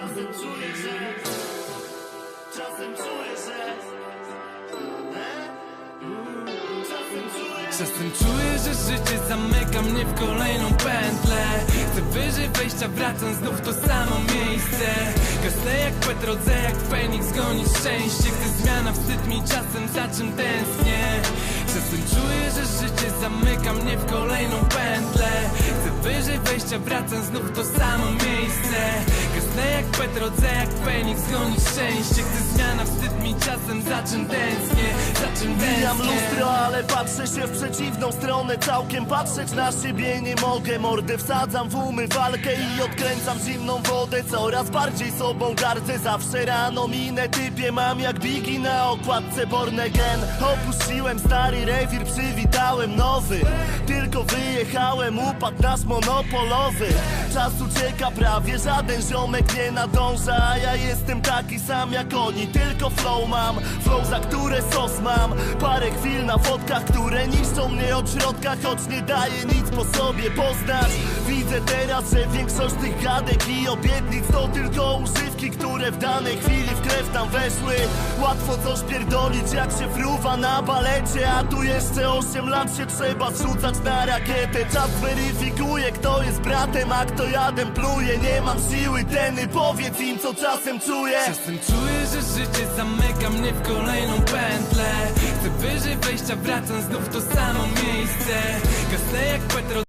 Czasem czuję, Czasem czuję, że życie zamyka mnie w kolejną pętlę. Chcę wyżej wejścia, wracam znów w to samo miejsce. Gasnę jak Petrodze, jak Feniks gonić szczęście. Chcę zmiana, wstyd mi czasem, za czym tęsknię. Czasem czuję, że życie zamyka mnie w kolejną pętlę. Chcę wyżej wejścia, wracam znów w to samo miejsce. Gasnę jak Petrodze, jak Feniks gonić szczęście. Chcę zmiana, wstyd mi czasem, za czym tęsknię. Za czym Mijam tęsknię. lustro, ale patrzę się w przeciwną stronę. Całkiem patrzeć na siebie nie mogę. Mordę wsadzam w umywalkę i odkręcam zimną wodę. Coraz bardziej sobą gardzę. Zawsze rano minę typie mam jak Biggie na okładce Born Again. Opuściłem stary rewir, przywitałem nowy. Tylko wyjechałem, upadł nasz monopolowy. Czas ucieka prawie, żaden ziomek nie nadąża. A ja jestem taki sam jak oni, tylko flow mam. Flow, za które sos mam. Parę chwil na fotkach, które niszczą mnie od środka, choć nie daje nic po sobie poznać. Widzę teraz, że większość tych gadek i obietnic to tylko używki, które w danej chwili w krew tam weszły. Łatwo coś pierdolić, jak się fruwa na balecie, a tu jeszcze 8 lat się trzeba zrzucać na rakietę. Czas weryfikuje, kto jest bratem, a kto jadem pluje. Nie mam siły teny, powiedz im, co czasem czuję. Czasem czuję, że życie zamyka mnie w kolejną pętlę. Chcę wyżej wejścia, wracam znów w to samo miejsce. Gasnę jak Petro